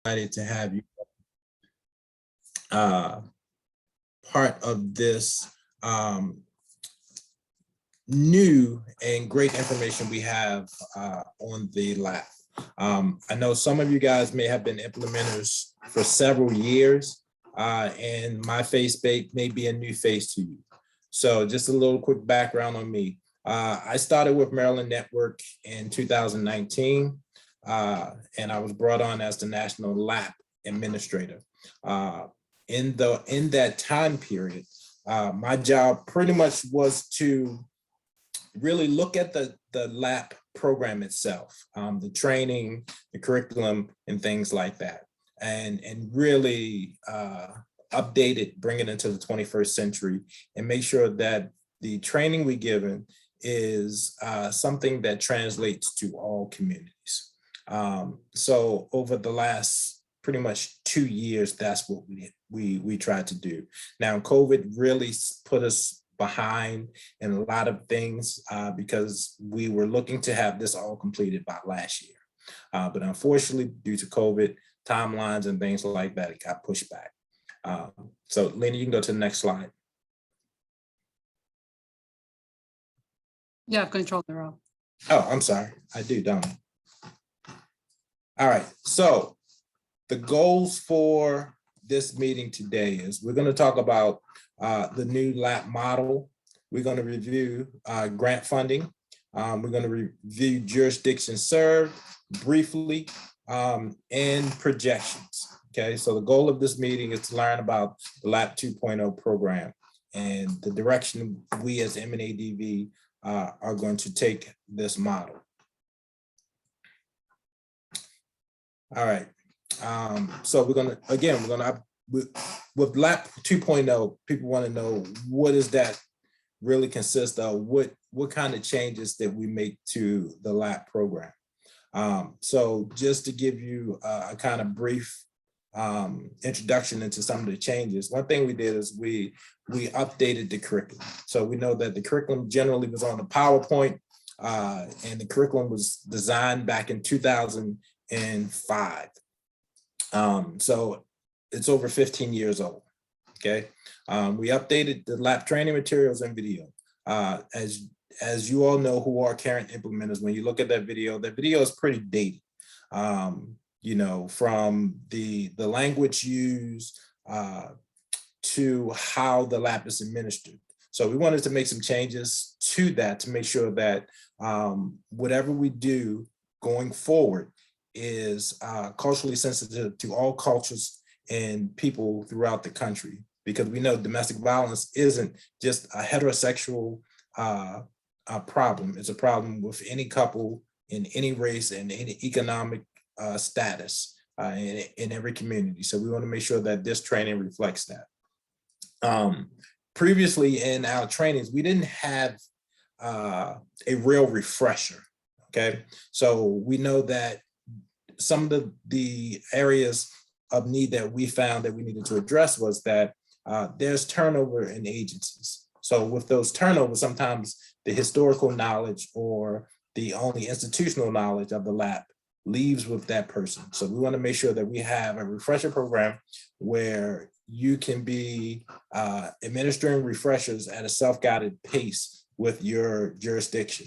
excited to have you part of this new and great information we have on the lab. I know some of you guys may have been implementers for several years, and my face may be a new face to you. So just a little quick background on me. I started with Maryland Network in 2019, and I was brought on as the National Lab Administrator. In that time period, my job pretty much was to really look at the lab program itself, the training, the curriculum, and things like that, and really update it, bring it into the 21st century, and make sure that the training we given is something that translates to all communities. So over the last pretty much 2 years, that's what we tried to do. Now, COVID really put us behind in a lot of things because we were looking to have this all completed by last year. But unfortunately, due to COVID, timelines and things like that, it got pushed back. So Lena, you can go to the next slide. You have control thereof. Oh, I'm sorry. I do, don't I? All right. So the goals for this meeting today is we're going to talk about the new lab model. We're going to review grant funding. We're going to review jurisdiction served briefly and projections. Okay, so the goal of this meeting is to learn about the Lab 2.0 program and the direction we as MNADV are going to take this model. All right, so with Lab 2.0, people want to know, what does that really consist of? What kind of changes that we make to the lab program? So just to give you a kind of brief introduction into some of the changes, one thing we did is we updated the curriculum. So we know that the curriculum generally was on the PowerPoint, and the curriculum was designed back in 2005. So it's over 15 years old. Okay, we updated the lab training materials and video. As you all know who are current implementers, when you look at that video is pretty dated. You know, from the language used to how the lab is administered. So we wanted to make some changes to that to make sure that whatever we do going forward is culturally sensitive to all cultures and people throughout the country, because we know domestic violence isn't just a heterosexual problem. It's a problem with any couple in any race and any economic status in every community. So we want to make sure that this training reflects that. Previously in our trainings, we didn't have a real refresher. Okay, so we know that some of the areas of need that we found that we needed to address was that there's turnover in agencies. So with those turnovers, sometimes the historical knowledge or the only institutional knowledge of the lab leaves with that person. So we want to make sure that we have a refresher program where you can be administering refreshers at a self-guided pace with your jurisdiction.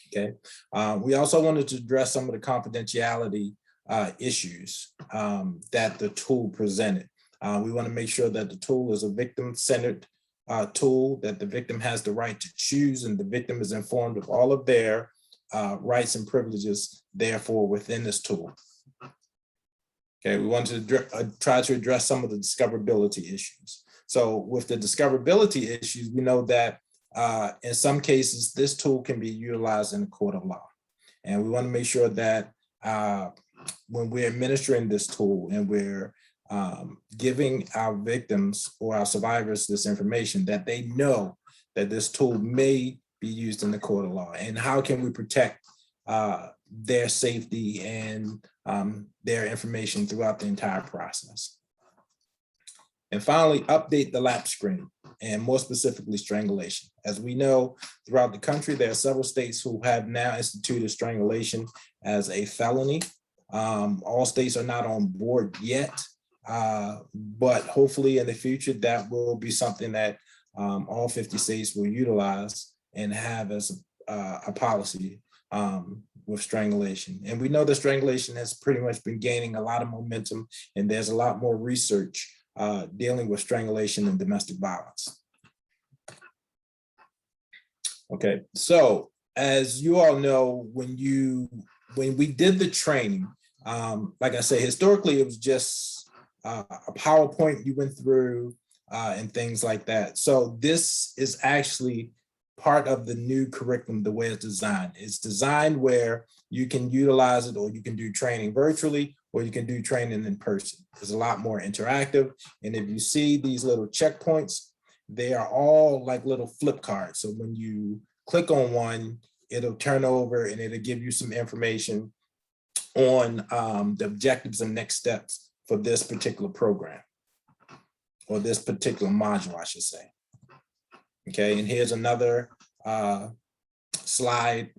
Okay. We also wanted to address some of the confidentiality issues that the tool presented. We want to make sure that the tool is a victim-centered tool, that the victim has the right to choose, and the victim is informed of all of their rights and privileges, therefore, within this tool. Okay, we want to try to address some of the discoverability issues. So with the discoverability issues, we know that in some cases, this tool can be utilized in a court of law. And we want to make sure that when we're administering this tool and we're giving our victims or our survivors this information, that they know that this tool may be used in the court of law, and how can we protect their safety and their information throughout the entire process. And finally, update the lap screen, and more specifically, strangulation. As we know, throughout the country, there are several states who have now instituted strangulation as a felony. All states are not on board yet, but hopefully in the future that will be something that all 50 states will utilize and have as a policy with strangulation. And we know that strangulation has pretty much been gaining a lot of momentum, and there's a lot more research dealing with strangulation and domestic violence. Okay, so as you all know, when we did the training, like I say, historically it was just a PowerPoint you went through and things like that. So this is actually part of the new curriculum, the way it's designed. It's designed where you can utilize it, or you can do training virtually, or you can do training in person. It's a lot more interactive. And if you see these little checkpoints, they are all like little flip cards. So when you click on one, it'll turn over and it'll give you some information on the objectives and next steps for this particular program, or this particular module, I should say. Okay, and here's another slide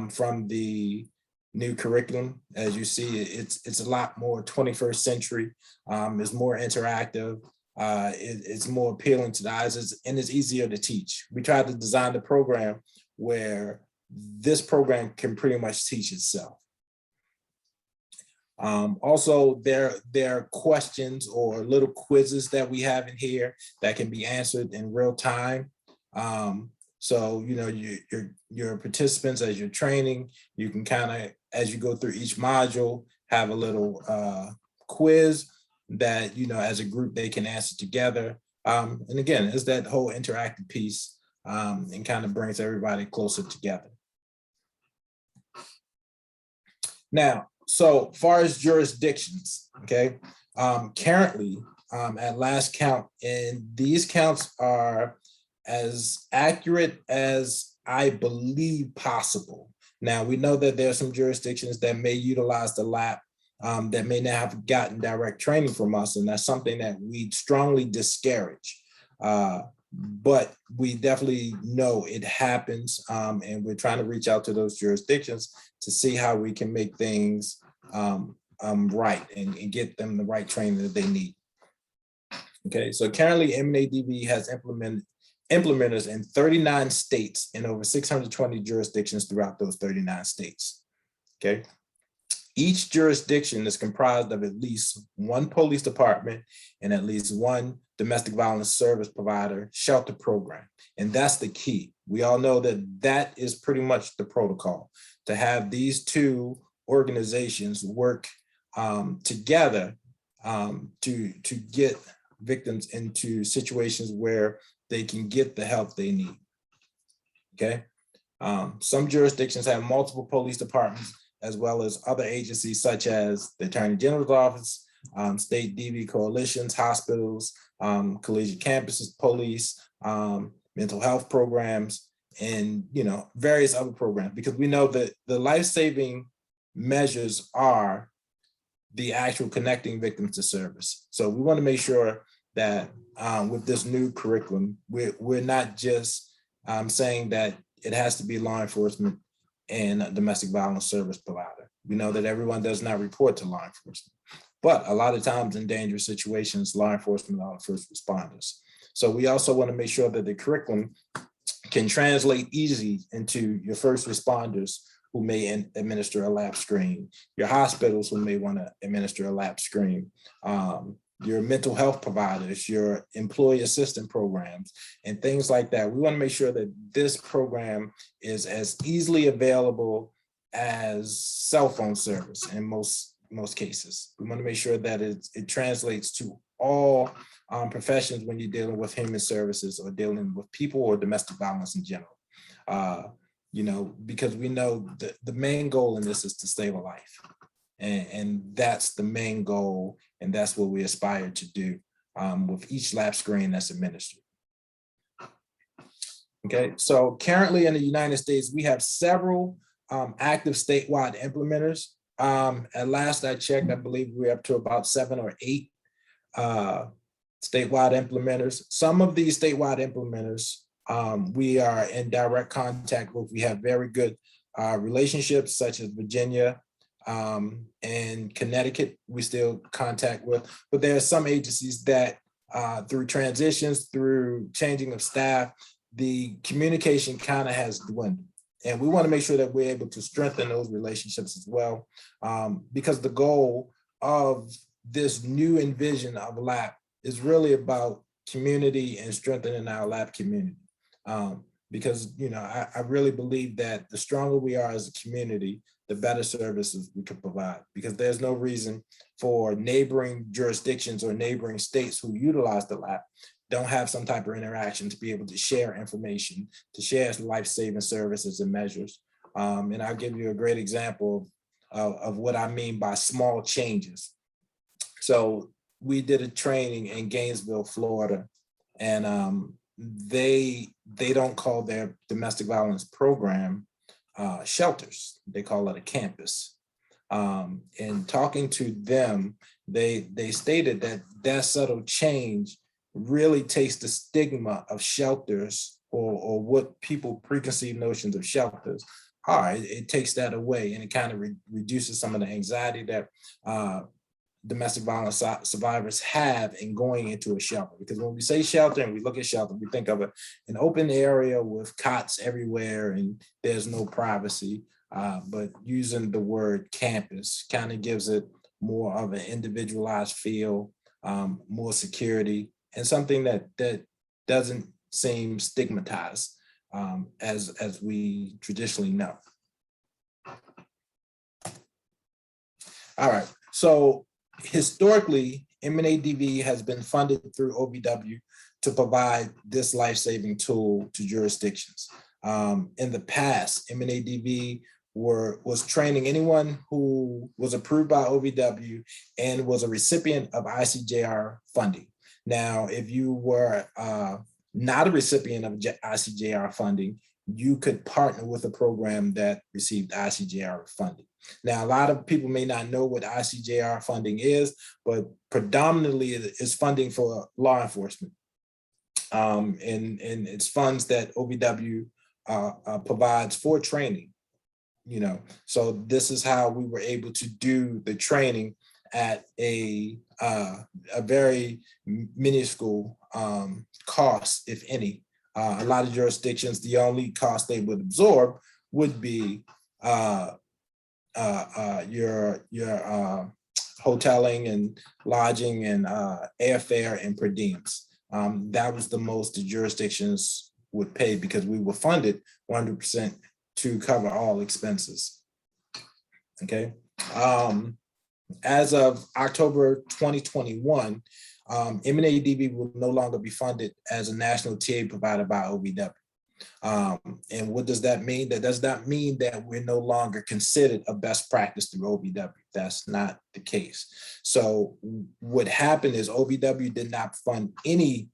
from the new curriculum. As you see, it's a lot more 21st century. It's more interactive. It's more appealing to the eyes, and it's easier to teach. We tried to design the program where this program can pretty much teach itself. Also, there are questions or little quizzes that we have in here that can be answered in real time. So, you know, your participants, as you're training, you can kind of, as you go through each module, have a little quiz that, you know, as a group, they can answer together. And again, it's that whole interactive piece and kind of brings everybody closer together. Now, so far as jurisdictions, okay, currently at last count, and these counts are as accurate as I believe possible. Now, we know that there are some jurisdictions that may utilize the LAP that may not have gotten direct training from us, and that's something that we strongly discourage. But we definitely know it happens, and we're trying to reach out to those jurisdictions to see how we can make things right and get them the right training that they need. Okay, so currently MNADV has implementers in 39 states and over 620 jurisdictions throughout those 39 states. Okay, each jurisdiction is comprised of at least one police department and at least one domestic violence service provider shelter program. And that's the key. We all know that that is pretty much the protocol, to have these two organizations work together to get victims into situations where they can get the help they need. Okay. Some jurisdictions have multiple police departments, as well as other agencies such as the Attorney General's Office, state DV coalitions, hospitals, collegiate campuses, police, mental health programs, and, you know, various other programs, because we know that the life-saving measures are the actual connecting victims to service. So we want to make sure that with this new curriculum, we're not just saying that it has to be law enforcement and a domestic violence service provider. We know that everyone does not report to law enforcement, but a lot of times in dangerous situations, law enforcement are the first responders. So we also want to make sure that the curriculum can translate easily into your first responders who may administer a LAP screen, your hospitals who may want to administer a LAP screen, your mental health providers, your employee assistance programs, and things like that. We want to make sure that this program is as easily available as cell phone service in most cases. We want to make sure that it translates to all professions when you're dealing with human services or dealing with people or domestic violence in general. You know, because we know that the main goal in this is to save a life. And that's the main goal, and that's what we aspire to do with each LAP screen that's administered. Okay, so currently in the United States, we have several active statewide implementers. At last I checked, I believe we're up to about 7 or 8 statewide implementers. Some of these statewide implementers we are in direct contact with. We have very good relationships, such as Virginia, and Connecticut we still contact with, but there are some agencies that through transitions, through changing of staff, the communication kind of has dwindled. And we want to make sure that we're able to strengthen those relationships as well, because the goal of this new envision of lab is really about community and strengthening our lab community. Because I really believe that the stronger we are as a community, the better services we can provide, because there's no reason for neighboring jurisdictions or neighboring states who utilize the lab don't have some type of interaction to be able to share information, to share life-saving services and measures. And I'll give you a great example of what I mean by small changes. So we did a training in Gainesville, Florida, and they don't call their domestic violence program shelters. They call it a campus. And talking to them, they stated that subtle change really takes the stigma of shelters or what people preconceived notions of shelters are. It takes that away, and it kind of reduces some of the anxiety that domestic violence survivors have in going into a shelter. Because when we say shelter and we look at shelter, we think of an open area with cots everywhere and there's no privacy. But using the word campus kind of gives it more of an individualized feel, more security, and something that doesn't seem stigmatized as we traditionally know. All right, so historically, MNADV has been funded through OVW to provide this life-saving tool to jurisdictions. In the past, MNADV was training anyone who was approved by OVW and was a recipient of ICJR funding. Now, if you were not a recipient of ICJR funding, you could partner with a program that received ICJR funding. Now, a lot of people may not know what ICJR funding is, but predominantly it's funding for law enforcement. And it's funds that OVW provides for training. So this is how we were able to do the training at a very minuscule cost, if any. A lot of jurisdictions, the only cost they would absorb would be your hoteling and lodging and airfare and per diems. That was the most the jurisdictions would pay, because we were funded 100% to cover all expenses. Okay. As of October 2021, MNADV will no longer be funded as a national TA provided by OVW. And what does that mean? That does not mean that we're no longer considered a best practice through OVW. That's not the case. So what happened is OVW did not fund any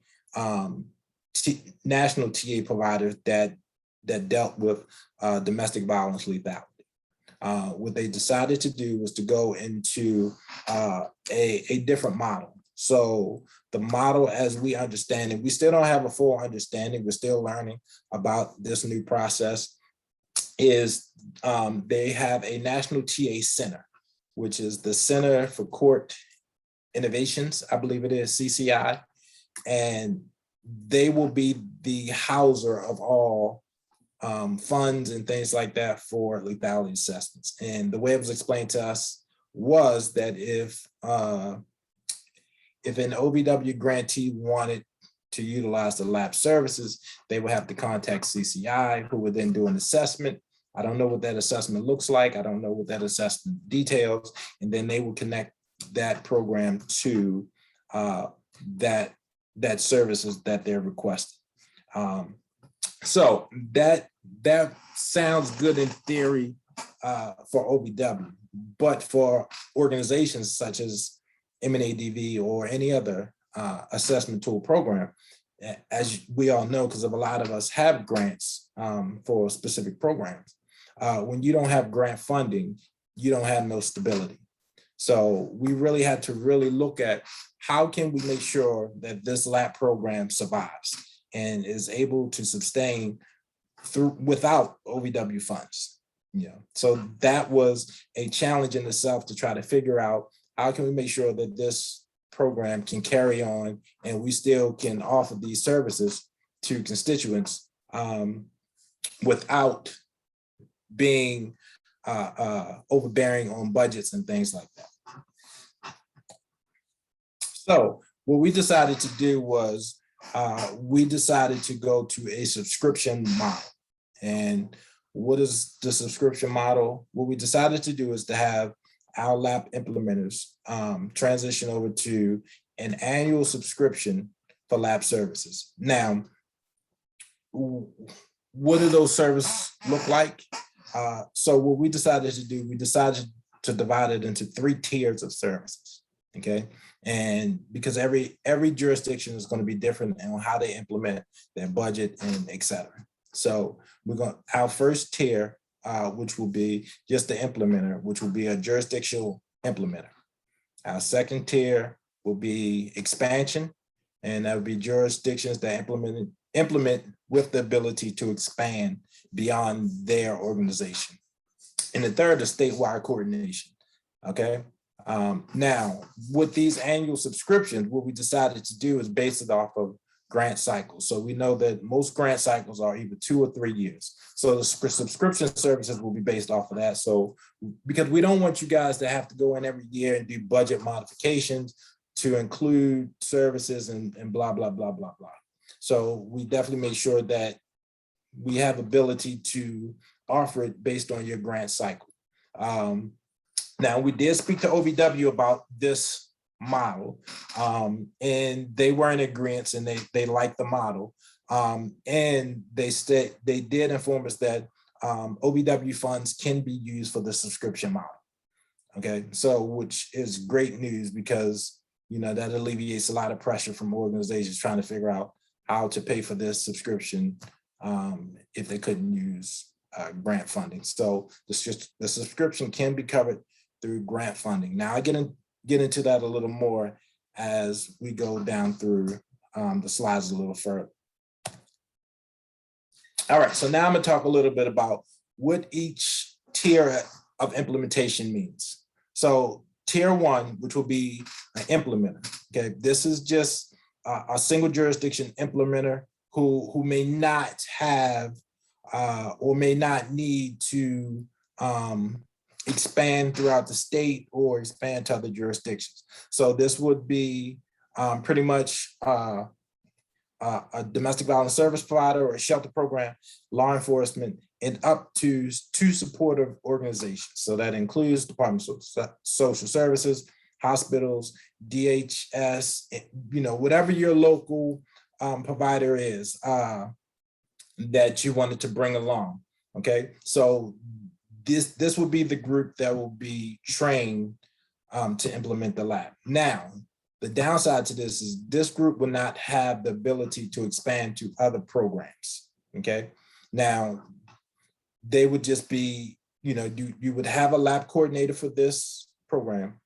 national TA providers that dealt with domestic violence lethality. What they decided to do was to go into a different model. So the model, as we understand it, we still don't have a full understanding. We're still learning about this new process. Is they have a National TA Center, which is the Center for Court Innovations, I believe it is, CCI, and they will be the houser of all funds and things like that for lethality assessments. And the way it was explained to us was that if an OVW grantee wanted to utilize the lab services, they would have to contact CCI, who would then do an assessment. I don't know what that assessment looks like. I don't know what that assessment details. And then they will connect that program to that services that they're requesting. So that sounds good in theory for OVW, but for organizations such as MNADV or any other assessment tool program, as we all know, because of a lot of us have grants for specific programs. When you don't have grant funding, you don't have no stability. So we really had to look at how can we make sure that this lab program survives and is able to sustain without OVW funds. Yeah, so that was a challenge in itself to try to figure out how can we make sure that this program can carry on and we still can offer these services to constituents without being overbearing on budgets and things like that. So what we decided to do was we decided to go to a subscription model. And what is the subscription model? What we decided to do is to have our lab implementers transition over to an annual subscription for lab services. Now, what do those services look like? So what we decided to do, we decided to divide it into 3 tiers of services, okay? And because every jurisdiction is going to be different on how they implement their budget and et cetera. So our first tier, which will be just the implementer, which will be a jurisdictional implementer. Our second tier will be expansion, and that would be jurisdictions that implement with the ability to expand beyond their organization. And the third is statewide coordination, okay? Now, with these annual subscriptions, what we decided to do is base it off of grant cycles. So we know that most grant cycles are either 2 or 3 years. So the subscription services will be based off of that. So because we don't want you guys to have to go in every year and do budget modifications to include services and blah, blah, blah, blah, blah. So we definitely make sure that we have ability to offer it based on your grant cycle. Now, we did speak to OVW about this model, and they were in agreement, and they liked the model. And they did inform us that OVW funds can be used for the subscription model. Okay, so which is great news because that alleviates a lot of pressure from organizations trying to figure out how to pay for this subscription if they couldn't use grant funding. So the subscription can be covered through grant funding. Now I get into that a little more as we go down through the slides a little further. All right, so now I'm gonna talk a little bit about what each tier of implementation means. So tier 1, which will be an implementer, okay? This is just a single jurisdiction implementer who may not have or may not need to expand throughout the state or expand to other jurisdictions. So this would be pretty much a domestic violence service provider or a shelter program, law enforcement, and up to 2 supportive organizations. So that includes Department of Social Services, hospitals, DHS, whatever your local provider is that you wanted to bring along, okay? So this would be the group that will be trained to implement the lab. Now, the downside to this is this group will not have the ability to expand to other programs, okay? Now, they would just be, you would have a lab coordinator for this program,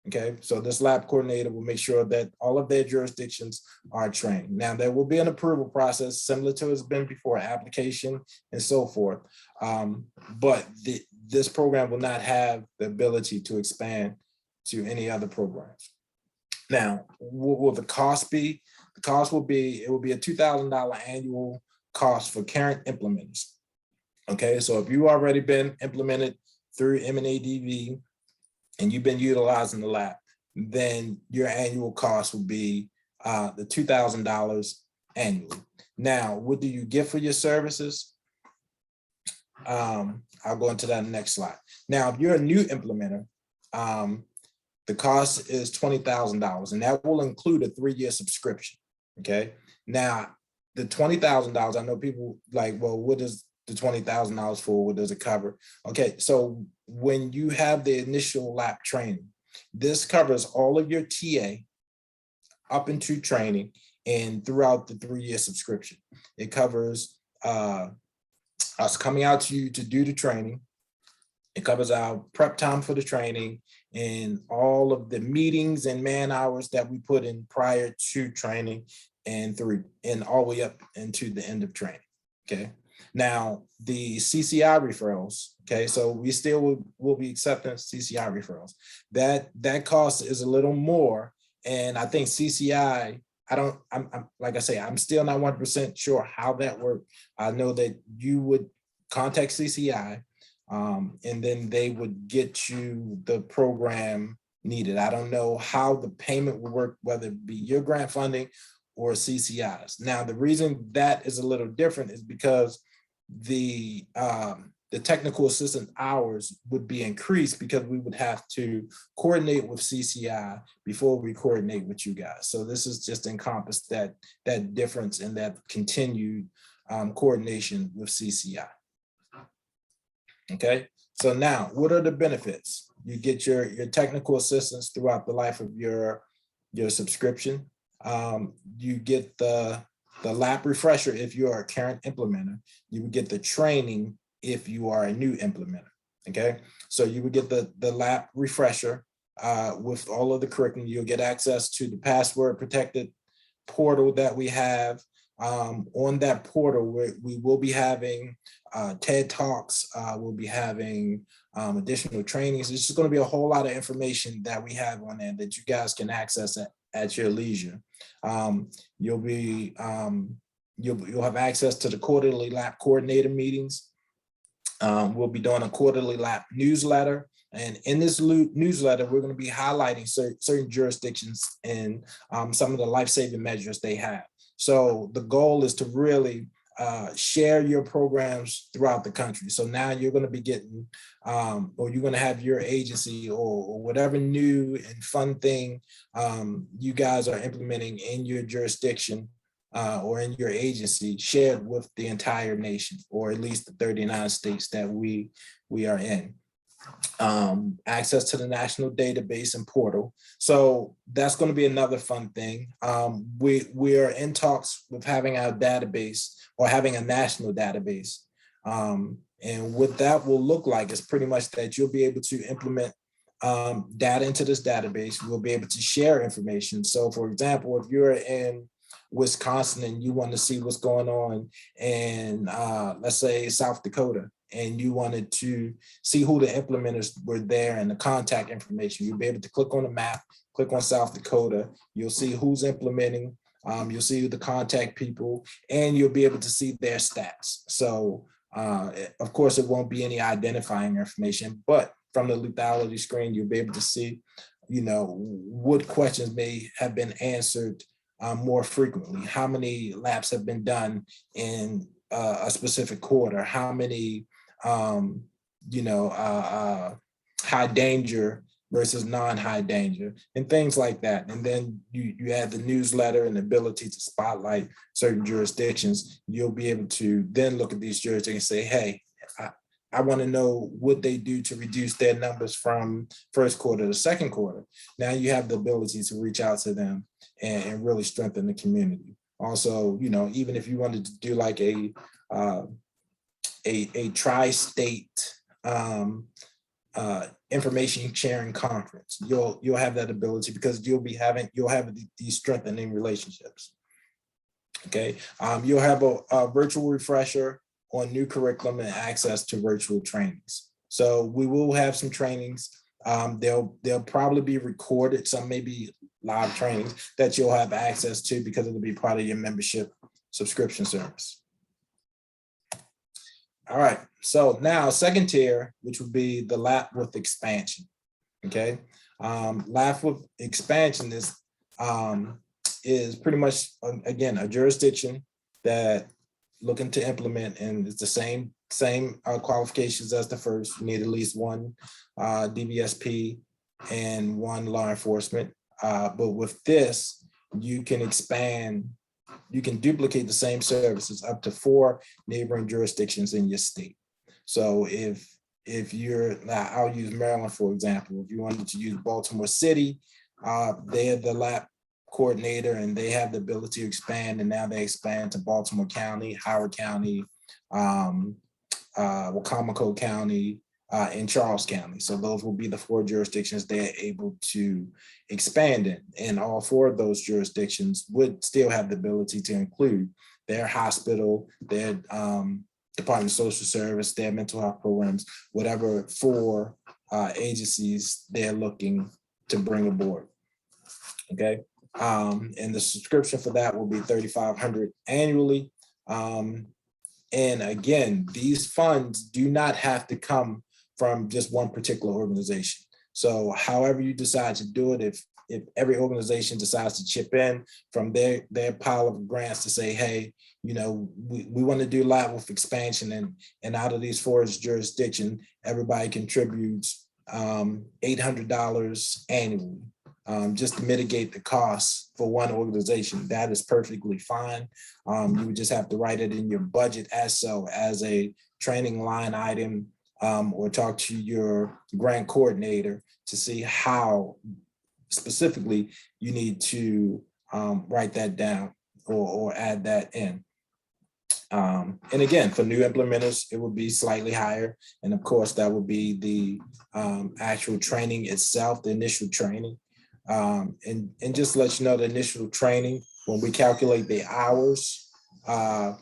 okay? So this lab coordinator will make sure that all of their jurisdictions are trained. Now, there will be an approval process similar to it's been before, application and so forth. But this program will not have the ability to expand to any other programs. Now, what will the cost be? The cost will be, it will be a $2,000 annual cost for current implementers. Okay, so if you already been implemented through MNADV and you've been utilizing the lab, then your annual cost will be the $2,000 annually. Now, what do you get for your services? I'll go into that in the next slide. Now, if you're a new implementer, the cost is $20,000, and that will include a 3-year subscription, okay? Now, the $20,000, I know people like, well, what is the $20,000 for? What does it cover? Okay, so when you have the initial lab training, this covers all of your TA up into training and throughout the 3-year subscription. It covers us coming out to you to do the training. It covers our prep time for the training and all of the meetings and man hours that we put in prior to training and all the way up into the end of training, okay? Now, the CCI referrals, okay, so we still will be accepting CCI referrals. That cost is a little more, and I think CCI, I'm like I say, I'm still not 100% sure how that worked. I know that you would contact CCI, and then they would get you the program needed. I don't know how the payment will work, whether it be your grant funding or CCI's. Now, the reason that is a little different is because the technical assistant hours would be increased because we would have to coordinate with CCI before we coordinate with you guys. So this is just encompass that difference in that continued coordination with CCI. Okay, so now what are the benefits? You get your technical assistance throughout the life of your subscription. You get the lab refresher if you are a current implementer. You would get the training if you are a new implementer. Okay, so you would get the lab refresher with all of the curriculum. You'll get access to the password protected portal that we have. On that portal, we will be having TED Talks, we'll be having additional trainings. It's just going to be a whole lot of information that we have on there that you guys can access at your leisure. You'll have access to the quarterly lab coordinator meetings. We'll be doing a quarterly lab newsletter. And in this newsletter, we're going to be highlighting certain jurisdictions and some of the life-saving measures they have. So the goal is to really share your programs throughout the country. So now you're going to be getting, or you're going to have your agency or whatever new and fun thing you guys are implementing in your jurisdiction or in your agency shared with the entire nation, or at least the 39 states that we are in. Access to the national database and portal. So that's going to be another fun thing. We are in talks with having our database or having a national database. And what that will look like is pretty much that you'll be able to implement data into this database. We'll be able to share information. So for example, if you're in Wisconsin and you want to see what's going on in, let's say, South Dakota, and you wanted to see who the implementers were there and the contact information, you'll be able to click on the map, click on South Dakota, you'll see who's implementing, you'll see the contact people, and you'll be able to see their stats. So of course, it won't be any identifying information, but from the lethality screen, you'll be able to see, what questions may have been answered more frequently, how many labs have been done in a specific quarter, how many high danger versus non-high danger, and things like that. And then you add the newsletter and the ability to spotlight certain jurisdictions. You'll be able to then look at these jurisdictions and say, hey, I want to know what they do to reduce their numbers from first quarter to second quarter. Now you have the ability to reach out to them and really strengthen the community. Also, even if you wanted to do like a tri-state information sharing conference, you'll have that ability because you'll have these strengthening relationships. Okay, you'll have a virtual refresher on new curriculum and access to virtual trainings. So we will have some trainings. They'll probably be recorded. Some may be live trainings that you'll have access to because it'll be part of your membership subscription service. All right, so now second tier, which would be the lab with expansion. Okay, lab with expansion is pretty much, again, a jurisdiction that looking to implement, and it's the same qualifications as the first. You need at least one DVSP and one law enforcement. But with this, you can expand, you can duplicate the same services up to 4 neighboring jurisdictions in your state. So if you're, I'll use Maryland, for example. If you wanted to use Baltimore City, they have the lab coordinator and they have the ability to expand, and now they expand to Baltimore County, Howard County, Wacomico County, and Charles County. So those will be the 4 jurisdictions they're able to expand in. And all 4 of those jurisdictions would still have the ability to include their hospital, their Department of Social Service, their mental health programs, whatever for agencies they're looking to bring aboard. Okay, and the subscription for that will be $3,500 annually. And again, these funds do not have to come from just one particular organization. So however you decide to do it, if every organization decides to chip in from their pile of grants to say, hey, you know, we want to do a lot with expansion, and out of these 4 jurisdictions, everybody contributes $800 annually. Just to mitigate the costs for one organization, that is perfectly fine. You would just have to write it in your budget as a training line item, or talk to your grant coordinator to see how specifically you need to write that down or add that in. And again, for new implementers, it would be slightly higher. And of course, that would be the actual training itself, the initial training. And just to let you know, the initial training, when we calculate the hours that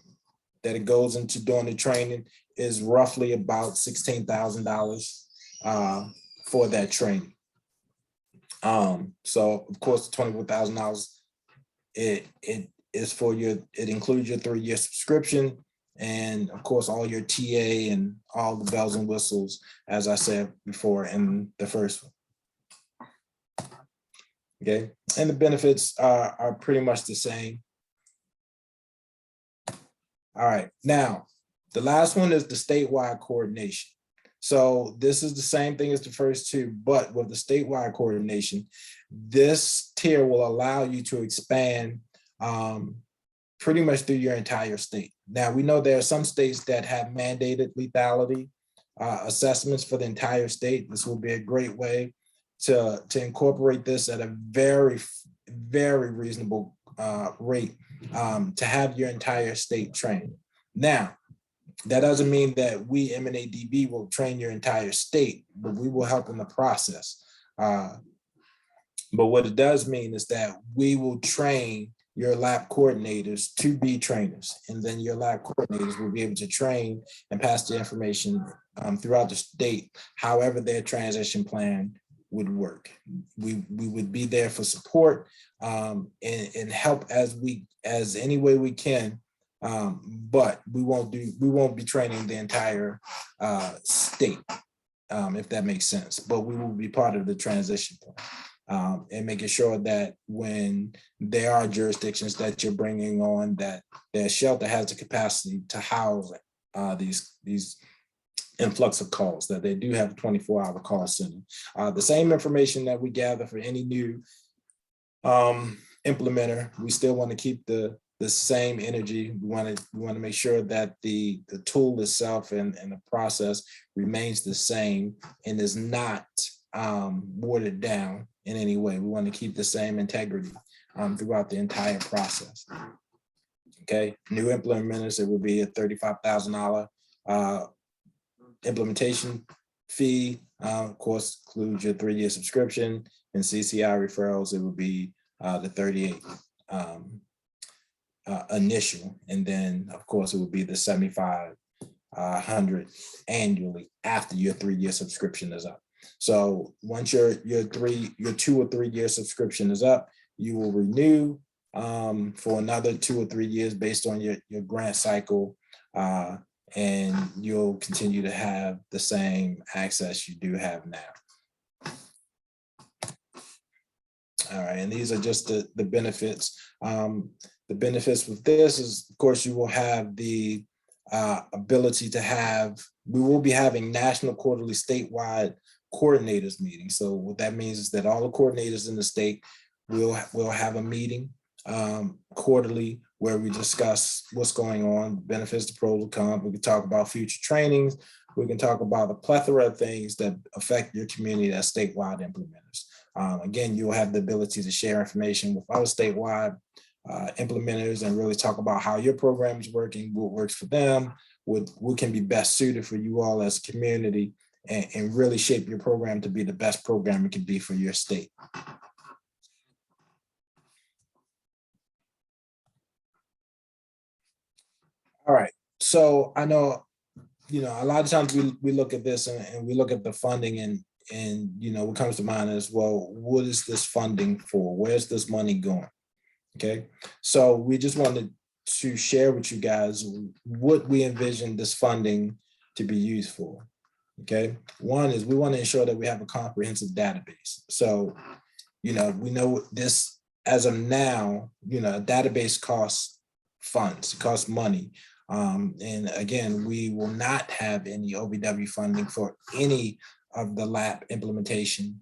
it goes into doing the training, is roughly about $16,000 for that training. So of course, $24,000, it is for it includes your 3-year subscription, and of course all your TA and all the bells and whistles, as I said before in the first one. Okay, and the benefits are pretty much the same. All right, now the last one is the statewide coordination. So this is the same thing as the first 2, but with the statewide coordination, this tier will allow you to expand pretty much through your entire state. Now, we know there are some states that have mandated lethality assessments for the entire state. This will be a great way to incorporate this at a very, very reasonable rate to have your entire state trained. Now, that doesn't mean that we, MNADV, will train your entire state, but we will help in the process. But what it does mean is that we will train your lab coordinators to be trainers, and then your lab coordinators will be able to train and pass the information throughout the state, however their transition plan would work. We would be there for support and help as any way we can, but we won't be training the entire state, if that makes sense. But we will be part of the transition plan. And making sure that when there are jurisdictions that you're bringing on, that their shelter has the capacity to house these influx of calls, that they do have a 24-hour call center. The same information that we gather for any new implementer, we still want to keep the same energy. We want to make sure that the tool itself and the process remains the same and is not watered down in any way. We want to keep the same integrity throughout the entire process. Okay, new implementers, it will be a $35,000 implementation fee. Of course, includes your 3-year subscription, and CCI referrals, it would be the 38 initial, and then of course it would be the 7,500 annually after your 3-year subscription is up. So once your 2 or 3 year subscription is up, you will renew for another 2 or 3 years based on your grant cycle, and you'll continue to have the same access you do have now. All right, and these are just the benefits. The benefits with this is, of course, you will have the ability to have, we will be having national quarterly statewide coordinators meeting. So what that means is that all the coordinators in the state will have a meeting quarterly where we discuss what's going on, benefits, the pros and cons. We can talk about future trainings. We can talk about the plethora of things that affect your community as statewide implementers. Again, you'll have the ability to share information with other statewide implementers and really talk about how your program is working, what works for them, what can be best suited for you all as a community, and really shape your program to be the best program it can be for your state. All right, so I know a lot of times we look at this and we look at the funding and what comes to mind is, well, what is this funding for? Where's this money going? Okay, so we just wanted to share with you guys what we envision this funding to be used for. Okay, one is we want to ensure that we have a comprehensive database. So, we know this as of now, a database costs funds, costs money. And again, we will not have any OVW funding for any of the LAP implementation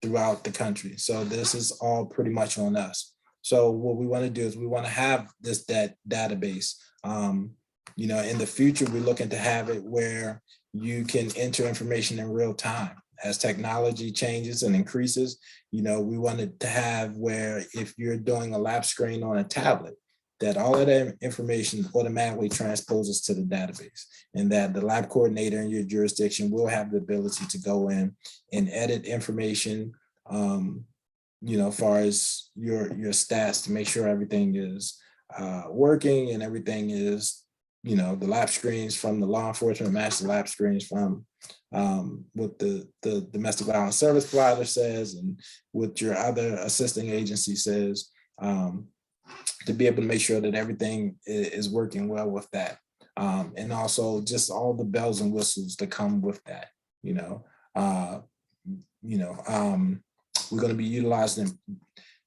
throughout the country. So this is all pretty much on us. So what we want to do is we want to have this database. In the future, we're looking to have it where you can enter information in real time. As technology changes and increases, we wanted to have where if you're doing a lap screen on a tablet, that all of that information automatically transposes to the database, and that the lab coordinator in your jurisdiction will have the ability to go in and edit information, as far as your stats to make sure everything is working and everything is, the lap screens from the law enforcement match the lap screens from what the domestic violence service provider says and what your other assisting agency says, to be able to make sure that everything is working well with that. And also just all the bells and whistles that come with that, we're going to be utilizing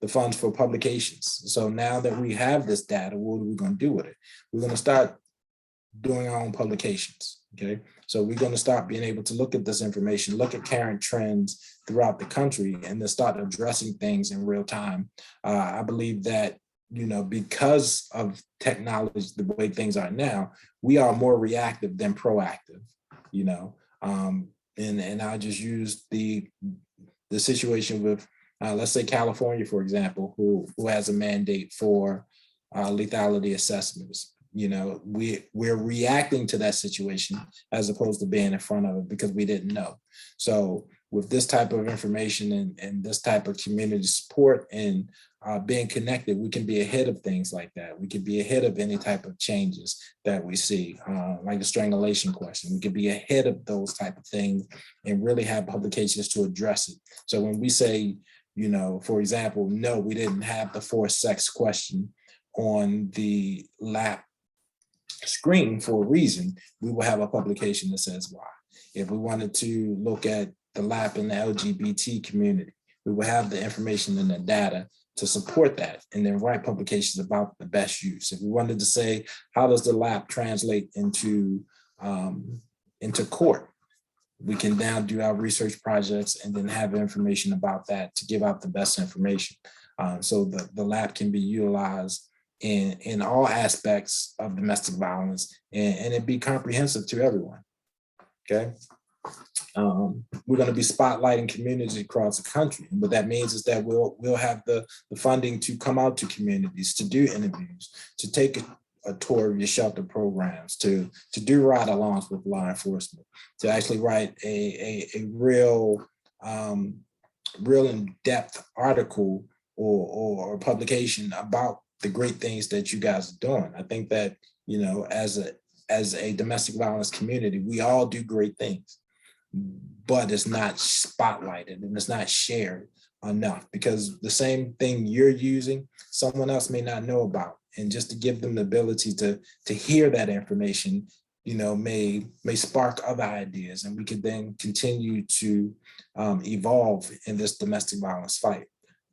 the funds for publications. So now that we have this data, what are we going to do with it? We're going to start doing our own publications. Okay, so we're going to start being able to look at this information, look at current trends throughout the country, and then start addressing things in real time. I believe that, because of technology, the way things are now, we are more reactive than proactive, and I'll just use the situation with, let's say California, for example, who has a mandate for lethality assessments. We're reacting to that situation as opposed to being in front of it because we didn't know. So with this type of information and this type of community support and being connected, we can be ahead of things like that. We can be ahead of any type of changes that we see, like the strangulation question. We can be ahead of those type of things and really have publications to address it. So when we say, for example, no, we didn't have the forced sex question on the lap screen for a reason, we will have a publication that says why. If we wanted to look at the lap in the LGBT community, we will have the information and the data to support that, and then write publications about the best use. If we wanted to say, how does the lap translate into court, we can now do our research projects and then have information about that to give out the best information. So the lab can be utilized in all aspects of domestic violence, and it be comprehensive to everyone. Okay. We're going to be spotlighting communities across the country. And what that means is that we'll have the funding to come out to communities, to do interviews, to take a tour of your shelter programs, to do ride-alongs with law enforcement, to actually write a real in-depth article or publication about the great things that you guys are doing. I think that, as a domestic violence community, we all do great things, but it's not spotlighted and it's not shared enough, because the same thing you're using, someone else may not know about. And just to give them the ability to hear that information, may spark other ideas, and we could then continue to evolve in this domestic violence fight.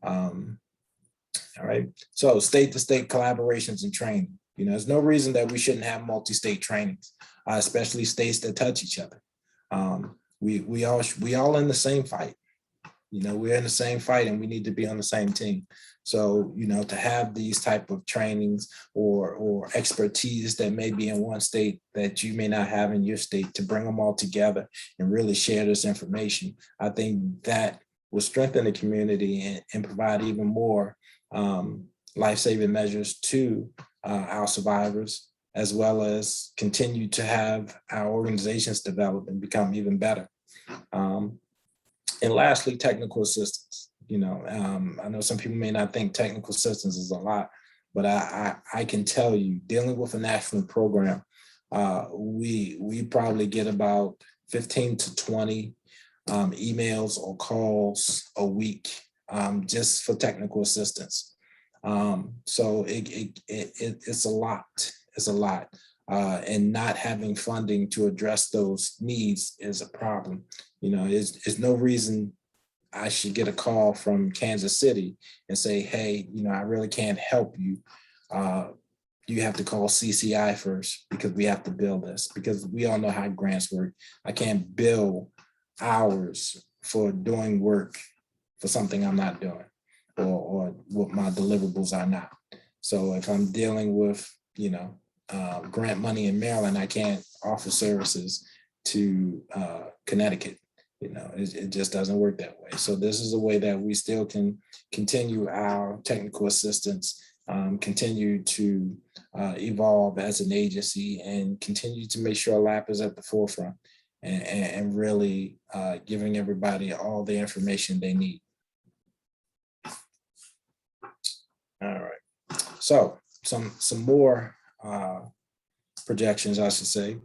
All right. So state-to-state collaborations and training. There's no reason that we shouldn't have multi-state trainings, especially states that touch each other. We all in the same fight. We're in the same fight, and we need to be on the same team. So, to have these type of trainings or expertise that may be in one state that you may not have in your state, to bring them all together and really share this information, I think that will strengthen the community and provide even more life-saving measures to our survivors, as well as continue to have our organizations develop and become even better. And lastly, technical assistance. I know some people may not think technical assistance is a lot, but I can tell you, dealing with a national program, we probably get about 15 to 20 emails or calls a week just for technical assistance. So it's a lot. It's a lot. And not having funding to address those needs is a problem. You know, it's no reason I should get a call from Kansas City and say, hey, you know, I really can't help you. You have to call CCI first because we have to bill this, because we all know how grants work. I can't bill hours for doing work for something I'm not doing, or what my deliverables are not. So if I'm dealing with, you know, grant money in Maryland, I can't offer services to Connecticut. You know, it just doesn't work that way. So this is a way that we still can continue our technical assistance, continue to evolve as an agency, and continue to make sure LAP is at the forefront and really giving everybody all the information they need. All right. So some more projections, I should say.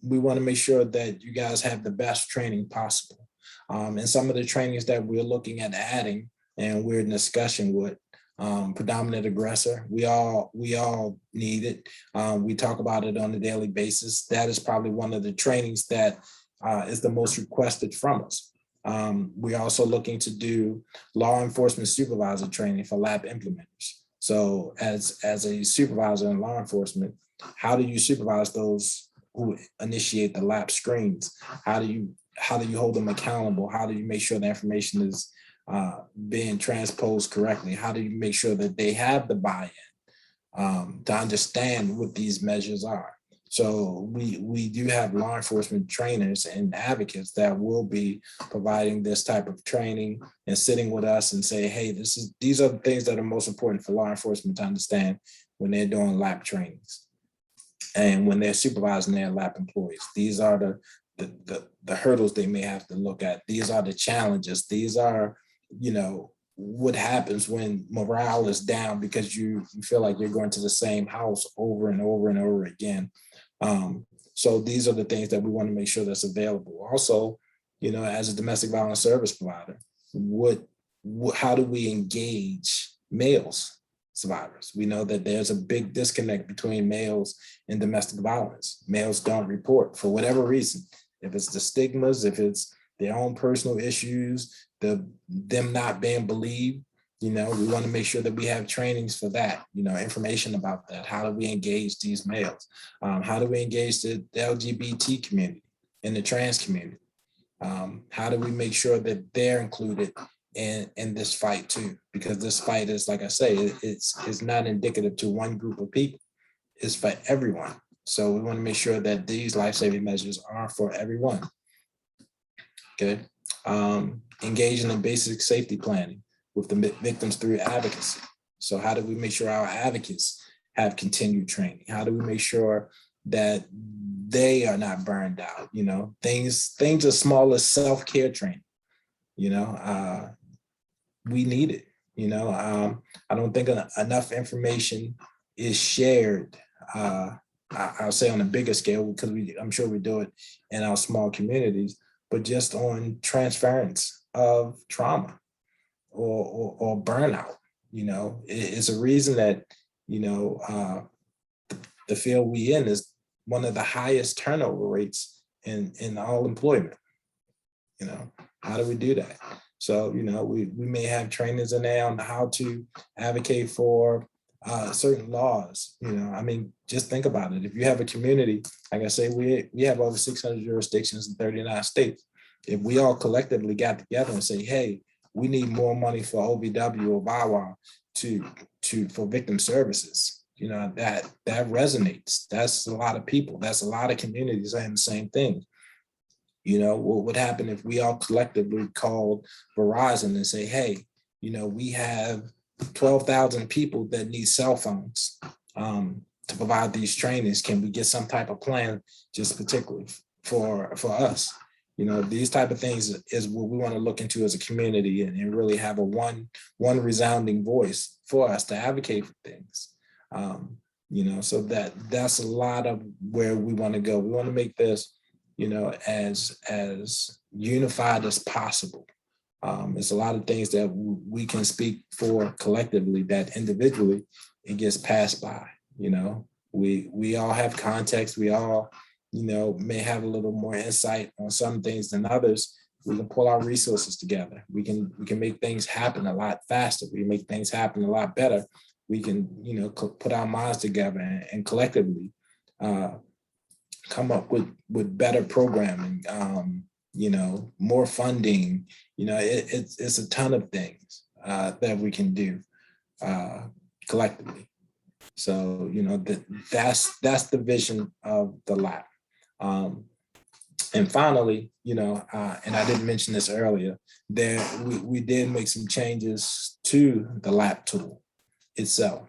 We want to make sure that you guys have the best training possible. And some of the trainings that we're looking at adding and we're in discussion with, predominant aggressor, we all need it. We talk about it on a daily basis. That is probably one of the trainings that is the most requested from us. We're also looking to do law enforcement supervisor training for LAP implementers. So as a supervisor in law enforcement, how do you supervise those who initiate the LAP screens? How do you hold them accountable? How do you make sure the information is being transposed correctly? How do you make sure that they have the buy-in to understand what these measures are? So we do have law enforcement trainers and advocates that will be providing this type of training and sitting with us and say, hey, these are the things that are most important for law enforcement to understand when they're doing LAP trainings and when they're supervising their LAP employees. These are the hurdles they may have to look at. These are the challenges. These are, you know, what happens when morale is down because you feel like you're going to the same house over and over and over again. So these are the things that we want to make sure that's available. Also, you know, as a domestic violence service provider, how do we engage males survivors? We know that there's a big disconnect between males and domestic violence. Males don't report for whatever reason. If it's the stigmas, if it's their own personal issues, them not being believed, you know, we want to make sure that we have trainings for that, you know, information about that. How do we engage these males? How do we engage the LGBT community and the trans community? How do we make sure that they're included in this fight too? Because this fight is, like I say, it's not indicative to one group of people. It's for everyone. So we want to make sure that these life-saving measures are for everyone. Okay. Engaging in basic safety planning with the victims through advocacy. So how do we make sure our advocates have continued training? How do we make sure that they are not burned out? You know, things as small as self-care training, you know, we need it. You know, I don't think enough information is shared. I'll say on a bigger scale, because I'm sure we do it in our small communities, but just on transference of trauma or burnout. You know, it's a reason that, you know, the field we in is one of the highest turnover rates in all employment. You know, how do we do that? So, you know, we may have trainings in there on how to advocate for certain laws. You know, I mean, just think about it. If you have a community, like I say, we have over 600 jurisdictions in 39 states. If we all collectively got together and say, hey, we need more money for OVW or VAWA for victim services, you know, that resonates. That's a lot of people. That's a lot of communities saying the same thing. You know, what would happen if we all collectively called Verizon and say, hey, you know, we have 12,000 people that need cell phones to provide these trainings. Can we get some type of plan just particularly for us? You know, these type of things is what we want to look into as a community and really have a one resounding voice for us to advocate for things. So that's a lot of where we want to go. We want to make this, as unified as possible. There's a lot of things that we can speak for collectively that individually it gets passed by. We all have context. We all, may have a little more insight on some things than others. We can pull our resources together. We can make things happen a lot faster. We can make things happen a lot better. We can, put our minds together and collectively come up with better programming, more funding. It's a ton of things that we can do collectively. So, that's the vision of the lab. And finally, and I didn't mention this earlier, we did make some changes to the lab tool itself.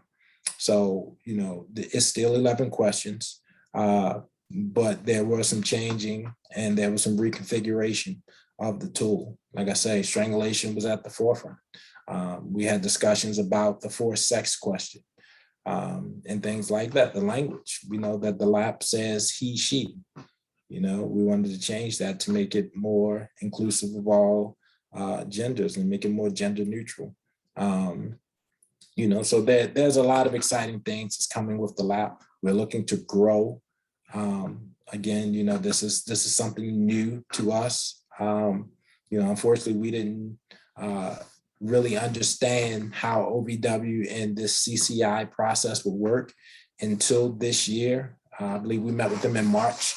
So, it's still 11 questions, but there was some changing and there was some reconfiguration of the tool. Like I say, strangulation was at the forefront. We had discussions about the forced sex question and things like that. The language, we know that the lab says he, she. We wanted to change that to make it more inclusive of all genders and make it more gender neutral. So there's a lot of exciting things that's coming with the lab. We're looking to grow. Again, this is something new to us. Unfortunately, we didn't really understand how OVW and this CCI process would work until this year. I believe we met with them in March.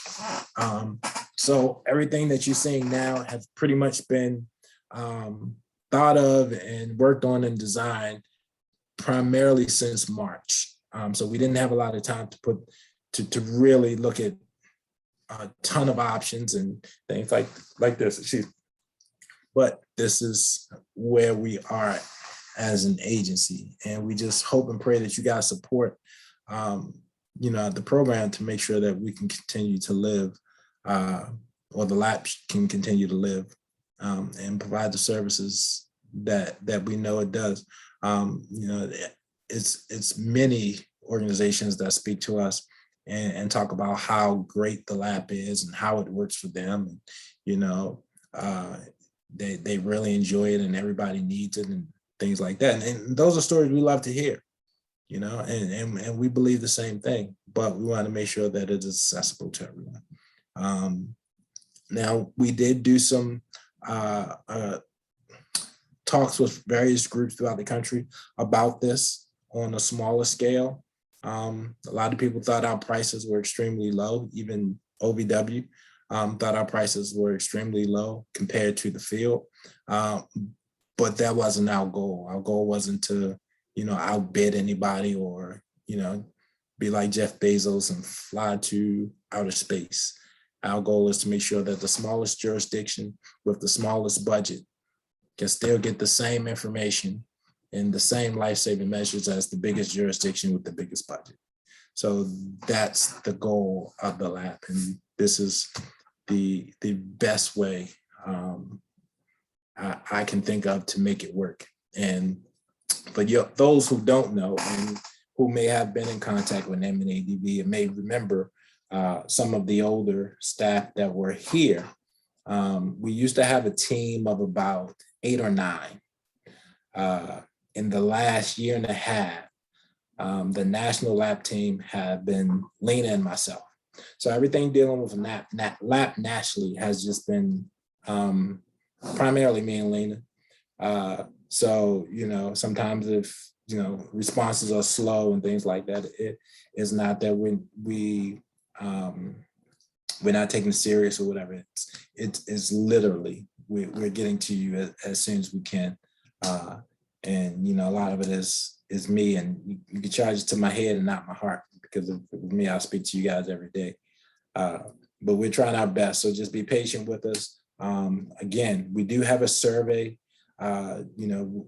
So everything that you're seeing now has pretty much been thought of and worked on and designed primarily since March. So we didn't have a lot of time to really look at a ton of options and things like this. But this is where we are as an agency, and we just hope and pray that you guys support the program to make sure that we can continue to live, or the lab can continue to live and provide the services that we know it does. It's many organizations that speak to us and talk about how great the lab is and how it works for them. They really enjoy it and everybody needs it and things like that. And those are stories we love to hear. And we believe the same thing, but we want to make sure that it is accessible to everyone. Now, we did do some talks with various groups throughout the country about this on a smaller scale. A lot of people thought our prices were extremely low. Even OVW thought our prices were extremely low compared to the field. But that wasn't our goal. Our goal wasn't to outbid anybody or, be like Jeff Bezos and fly to outer space. Our goal is to make sure that the smallest jurisdiction with the smallest budget can still get the same information and the same life-saving measures as the biggest jurisdiction with the biggest budget. So that's the goal of the lab. And this is the best way I can think of to make it work. And for those who don't know and who may have been in contact with MNADV and may remember some of the older staff that were here, we used to have a team of about 8 or 9. In the last year and a half, the national lab team have been Lena and myself. So everything dealing with lab nationally has just been primarily me and Lena. So, sometimes if, responses are slow and things like that, it is not that we're not taking it serious or whatever. It's literally, we're getting to you as soon as we can. And, a lot of it is me, and you can charge it to my head and not my heart, because of me, I speak to you guys every day. But we're trying our best. So just be patient with us. Again, we do have a survey.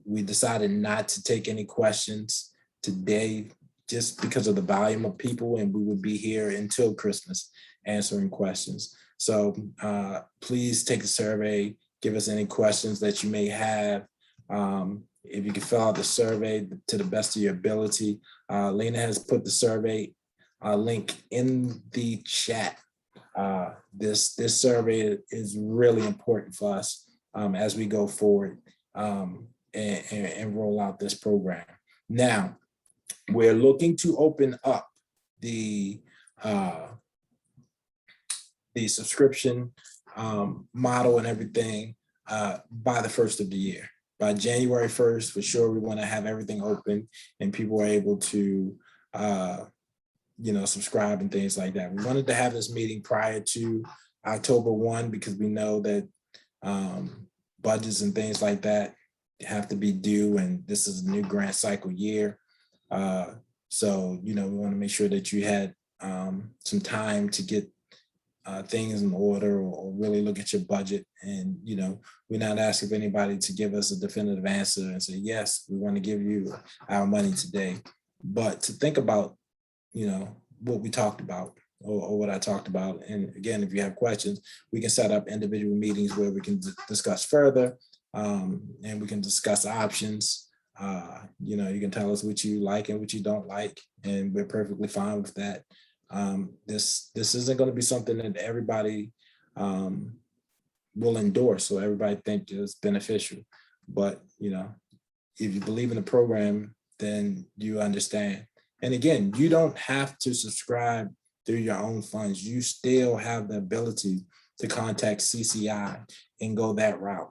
We decided not to take any questions today just because of the volume of people, and we would be here until Christmas answering questions. So please take a survey, give us any questions that you may have. if you can fill out the survey to the best of your ability. Lena has put the survey link in the chat. This survey is really important for us as we go forward and roll out this program. Now, we're looking to open up the subscription model and everything by the first of the year. By January 1st, for sure, we want to have everything open and people are able to subscribe and things like that. We wanted to have this meeting prior to October 1 because we know that budgets and things like that have to be due, and this is a new grant cycle year. So, we want to make sure that you had some time to get things in order or really look at your budget. And, we're not asking anybody to give us a definitive answer and say, yes, we want to give you our money today, but to think about, what we talked about or what I talked about. And again, if you have questions, we can set up individual meetings where we can discuss further and we can discuss options. You can tell us what you like and what you don't like, and we're perfectly fine with that. This isn't going to be something that everybody will endorse or everybody think is beneficial. But, if you believe in the program, then you understand. And again, you don't have to subscribe through your own funds. You still have the ability to contact CCI and go that route.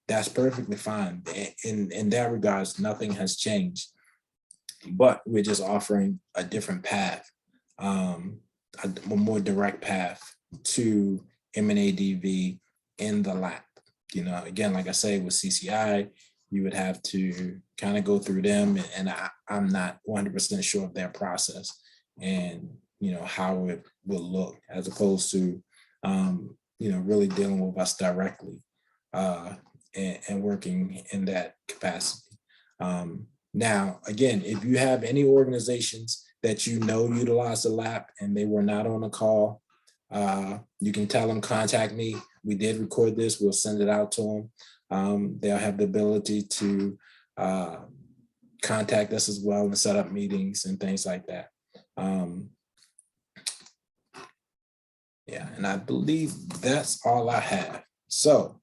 That's perfectly fine. In that regards, nothing has changed, but we're just offering a different path, a more direct path to MNADV in the lab. Again, like I say, with CCI, you would have to kind of go through them, and I'm not 100% sure of their process and how it will look, as opposed to really dealing with us directly and working in that capacity. Now, again, if you have any organizations that utilize the lab and they were not on a call, you can tell them, contact me. We did record this. We'll send it out to them. They'll have the ability to contact us as well and set up meetings and things like that. Yeah, and I believe that's all I have. So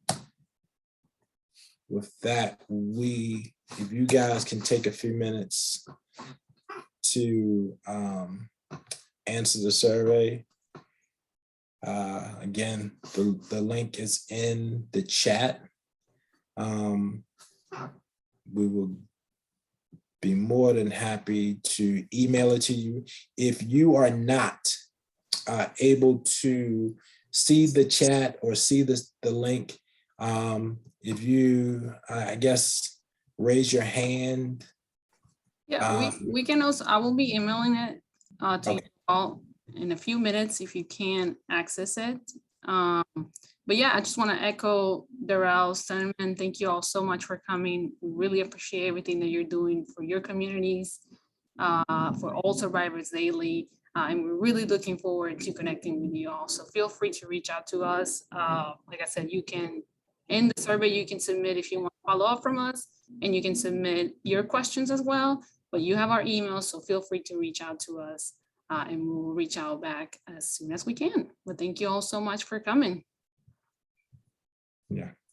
with that, if you guys can take a few minutes to answer the survey. Again, the link is in the chat. We will be more than happy to email it to you. If you are not able to see the chat or see the link, if you, I guess, raise your hand. Yeah, we can also, I will be emailing it to you all in a few minutes if you can access it. But yeah, I just want to echo Darrell's sentiment. Thank you all so much for coming. We really appreciate everything that you're doing for your communities, for all survivors daily. And we're really looking forward to connecting with you all. So feel free to reach out to us. Like I said, you can, in the survey, you can submit if you want to follow up from us, and you can submit your questions as well. But you have our email, so feel free to reach out to us and we'll reach out back as soon as we can. But thank you all so much for coming.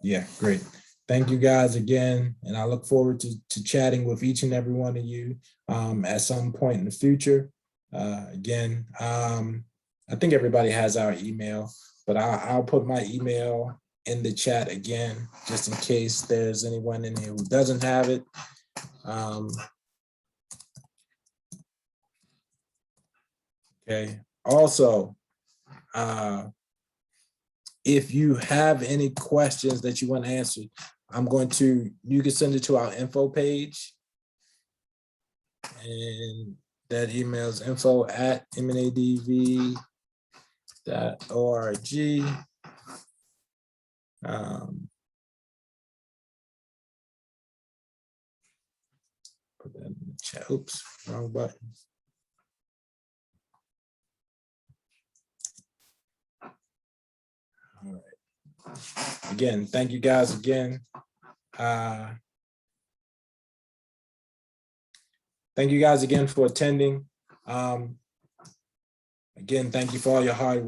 Yeah, great. Thank you guys again. And I look forward to chatting with each and every one of you at some point in the future. Again, I think everybody has our email, but I'll put my email in the chat again, just in case there's anyone in here who doesn't have it. Okay. Also, if you have any questions that you want answered, you can send it to our info page. And that email is info@mnadv.org. Put that in the chat. Oops, wrong button. All right. Again, thank you guys again. Thank you guys again for attending. Again, thank you for all your hard work.